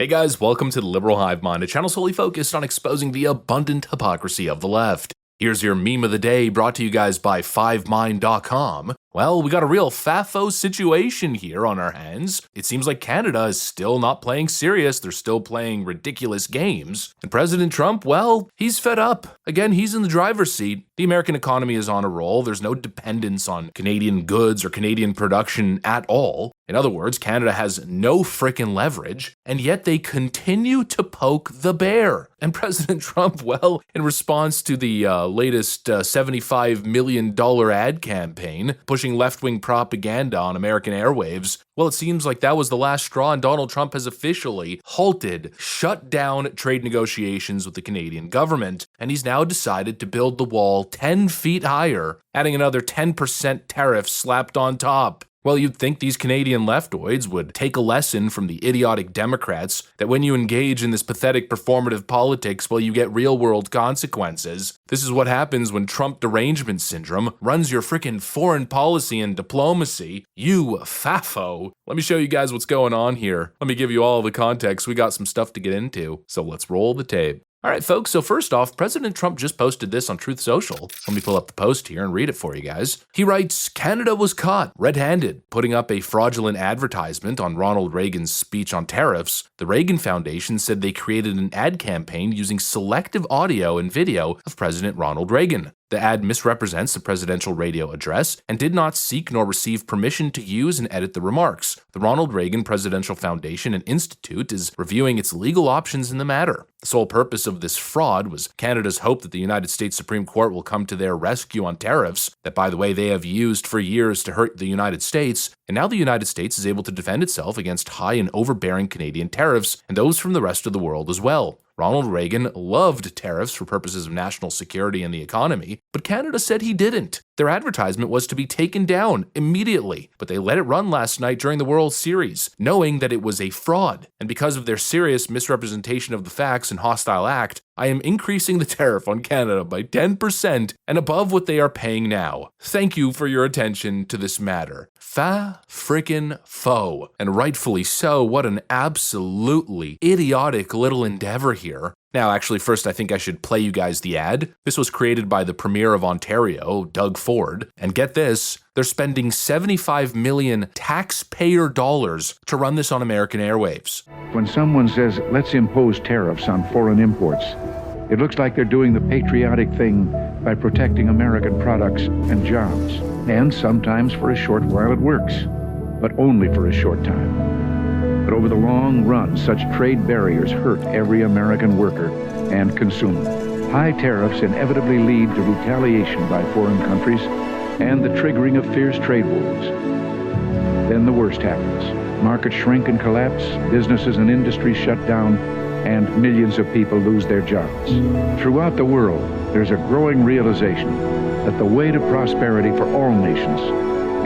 Hey guys, welcome to the Liberal Hive Mind, a channel solely focused on exposing the abundant hypocrisy of the left. Here's your meme of the day, brought to you guys by 5mind.com. Well, we got a real FAFO situation here on our hands. It seems like Canada is still not playing serious, they're still playing ridiculous games. And President Trump, well, he's fed up. Again, he's in the driver's seat. The American economy is on a roll, there's no dependence on Canadian goods or Canadian production at all. In other words, Canada has no frickin' leverage, and yet they continue to poke the bear. And President Trump, well, in response to the latest $75 million ad campaign, pushing left-wing propaganda on American airwaves, well, it seems like that was the last straw, and Donald Trump has officially shut down trade negotiations with the Canadian government, and he's now decided to build the wall 10 feet higher, adding another 10% tariff slapped on top. Well, you'd think these Canadian leftoids would take a lesson from the idiotic Democrats that when you engage in this pathetic performative politics, well, you get real-world consequences. This is what happens when Trump derangement syndrome runs your frickin' foreign policy and diplomacy. You FAFO. Let me show you guys what's going on here. Let me give you all the context. We got some stuff to get into, so let's roll the tape. Alright folks, so first off, President Trump just posted this on Truth Social. Let me pull up the post here and read it for you guys. He writes, Canada was caught red-handed, putting up a fraudulent advertisement on Ronald Reagan's speech on tariffs. The Reagan Foundation said they created an ad campaign using selective audio and video of President Ronald Reagan. The ad misrepresents the presidential radio address and did not seek nor receive permission to use and edit the remarks. The Ronald Reagan Presidential Foundation and Institute is reviewing its legal options in the matter. The sole purpose of this fraud was Canada's hope that the United States Supreme Court will come to their rescue on tariffs, that by the way they have used for years to hurt the United States, and now the United States is able to defend itself against high and overbearing Canadian tariffs and those from the rest of the world as well. Ronald Reagan loved tariffs for purposes of national security and the economy, but Canada said he didn't. Their advertisement was to be taken down immediately, but they let it run last night during the World Series, knowing that it was a fraud. And because of their serious misrepresentation of the facts and hostile act, I am increasing the tariff on Canada by 10% and above what they are paying now. Thank you for your attention to this matter. Frickin' and rightfully so. What an absolutely idiotic little endeavor here. Now, actually, first I think I should play you guys the ad. This was created by the Premier of Ontario, Doug Ford. And get this, they're spending $75 million taxpayer dollars to run this on American airwaves. When someone says, let's impose tariffs on foreign imports, it looks like they're doing the patriotic thing by protecting American products and jobs. And sometimes for a short while it works, but only for a short time. But over the long run, such trade barriers hurt every American worker and consumer. High tariffs inevitably lead to retaliation by foreign countries and the triggering of fierce trade wars. Then the worst happens. Markets shrink and collapse, businesses and industries shut down, and millions of people lose their jobs. Throughout the world, there's a growing realization that the way to prosperity for all nations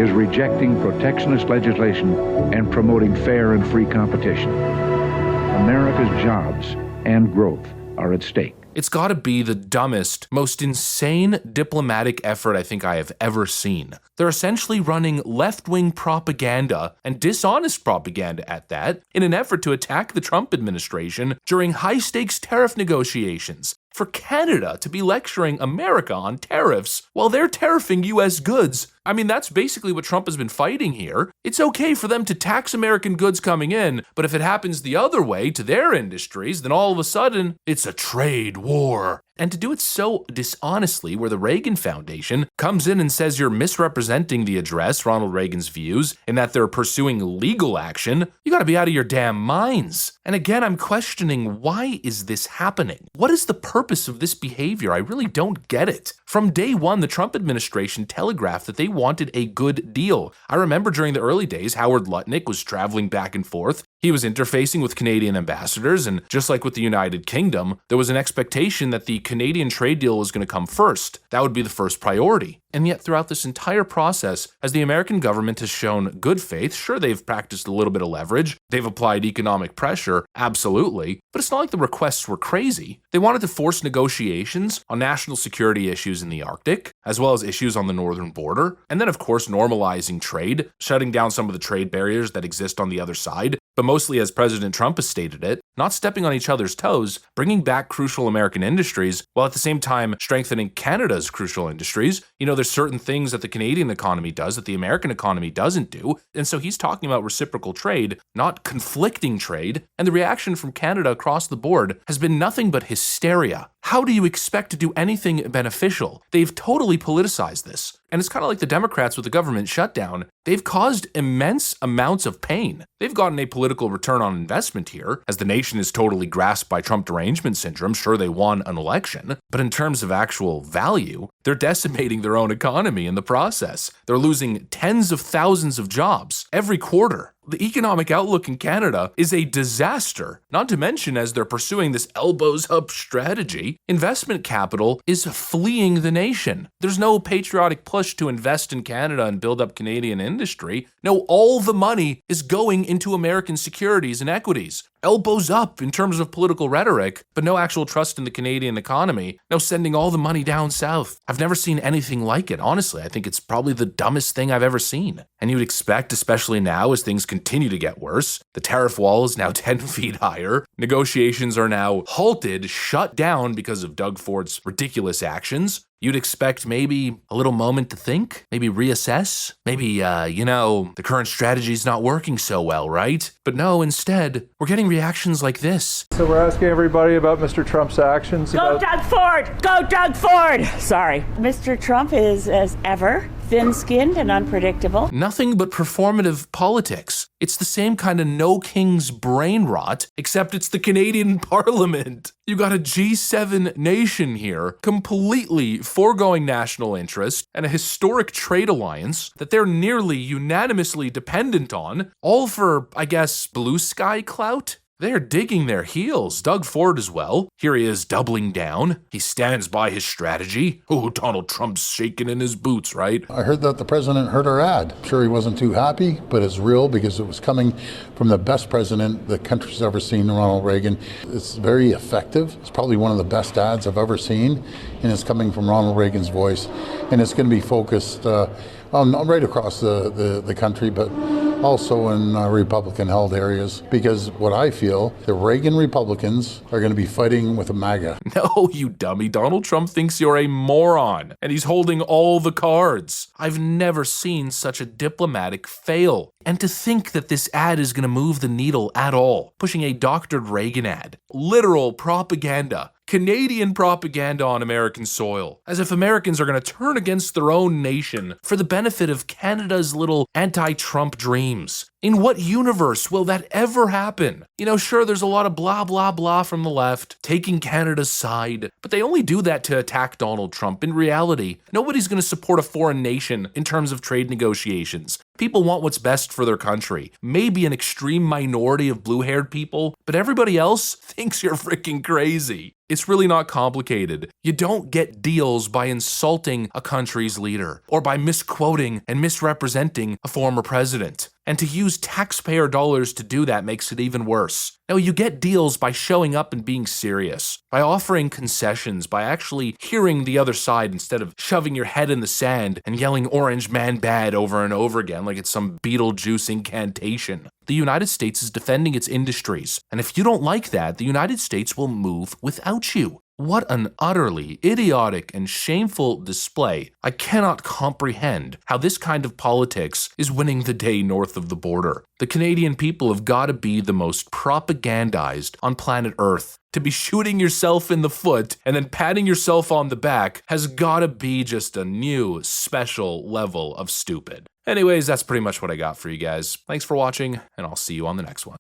is rejecting protectionist legislation and promoting fair and free competition. America's jobs and growth are at stake. It's gotta be the dumbest, most insane diplomatic effort I think I have ever seen. They're essentially running left-wing propaganda, and dishonest propaganda at that, in an effort to attack the Trump administration during high-stakes tariff negotiations. For Canada to be lecturing America on tariffs while they're tariffing US goods, I mean, that's basically what Trump has been fighting here. It's okay for them to tax American goods coming in, but if it happens the other way to their industries, then all of a sudden, it's a trade war. And to do it so dishonestly, where the Reagan Foundation comes in and says you're misrepresenting the address, Ronald Reagan's views, and that they're pursuing legal action, you gotta be out of your damn minds. And again, I'm questioning, why is this happening? What is the purpose of this behavior? I really don't get it. From day one, the Trump administration telegraphed that they wanted a good deal. I remember during the early days, Howard Lutnick was traveling back and forth. He was interfacing with Canadian ambassadors, and just like with the United Kingdom, there was an expectation that the Canadian trade deal was going to come first. That would be the first priority. And yet throughout this entire process, as the American government has shown good faith, sure, they've practiced a little bit of leverage, they've applied economic pressure, absolutely, but it's not like the requests were crazy. They wanted to force negotiations on national security issues in the Arctic, as well as issues on the northern border, and then of course normalizing trade, shutting down some of the trade barriers that exist on the other side, but mostly as President Trump has stated it, not stepping on each other's toes, bringing back crucial American industries, while at the same time strengthening Canada's crucial industries. There's certain things that the Canadian economy does that the American economy doesn't do, and so he's talking about reciprocal trade, not conflicting trade, and the reaction from Canada across the board has been nothing but hysteria. How do you expect to do anything beneficial? They've totally politicized this. And it's kind of like the Democrats with the government shutdown. They've caused immense amounts of pain. They've gotten a political return on investment here, as the nation is totally grasped by Trump derangement syndrome. Sure, they won an election, but in terms of actual value, they're decimating their own economy in the process. They're losing tens of thousands of jobs every quarter. The economic outlook in Canada is a disaster, not to mention as they're pursuing this elbows up strategy, investment capital is fleeing the nation. There's no patriotic push to invest in Canada and build up Canadian industry. No, all the money is going into American securities and equities. Elbows up in terms of political rhetoric, but no actual trust in the Canadian economy. No sending all the money down south. I've never seen anything like it. Honestly, I think it's probably the dumbest thing I've ever seen. And you'd expect, especially now as things continue to get worse, the tariff wall is now 10 feet higher. Negotiations are now halted, shut down because of Doug Ford's ridiculous actions. You'd expect maybe a little moment to think, maybe reassess, maybe, the current strategy's not working so well, right? But no, instead, we're getting reactions like this. So we're asking everybody about Mr. Trump's actions. Go Doug Ford! Go Doug Ford! Sorry. Mr. Trump is, as ever, thin-skinned and unpredictable. Nothing but performative politics. It's the same kind of no king's brain rot, except it's the Canadian Parliament. You got a G7 nation here, completely foregoing national interest and a historic trade alliance that they're nearly unanimously dependent on, all for, I guess, blue sky clout? They're digging their heels, Doug Ford as well. Here he is doubling down. He stands by his strategy. Oh, Donald Trump's shaking in his boots, right? I heard that the president heard our ad. I'm sure he wasn't too happy, but it's real because it was coming from the best president the country's ever seen, Ronald Reagan. It's very effective. It's probably one of the best ads I've ever seen, and it's coming from Ronald Reagan's voice. And it's going to be focused right across the country, but also in Republican-held areas, because what I feel, the Reagan Republicans are going to be fighting with a MAGA. No, you dummy. Donald Trump thinks you're a moron, and he's holding all the cards. I've never seen such a diplomatic fail. And to think that this ad is going to move the needle at all, pushing a doctored Reagan ad. Literal propaganda. Canadian propaganda on American soil, as if Americans are going to turn against their own nation for the benefit of Canada's little anti-Trump dreams. In what universe will that ever happen? Sure, there's a lot of blah, blah, blah from the left, taking Canada's side, but they only do that to attack Donald Trump. In reality, nobody's going to support a foreign nation in terms of trade negotiations. People want what's best for their country. Maybe an extreme minority of blue-haired people, but everybody else thinks you're freaking crazy. It's really not complicated. You don't get deals by insulting a country's leader or by misquoting and misrepresenting a former president. And to use taxpayer dollars to do that makes it even worse. No, you get deals by showing up and being serious, by offering concessions, by actually hearing the other side instead of shoving your head in the sand and yelling "Orange Man bad" over and over again like it's some Beetlejuice incantation. The United States is defending its industries, and if you don't like that, the United States will move without you. What an utterly idiotic and shameful display. I cannot comprehend how this kind of politics is winning the day north of the border. The Canadian people have got to be the most propagandized on planet Earth. To be shooting yourself in the foot and then patting yourself on the back has got to be just a new special level of stupid. Anyways, that's pretty much what I got for you guys. Thanks for watching, and I'll see you on the next one.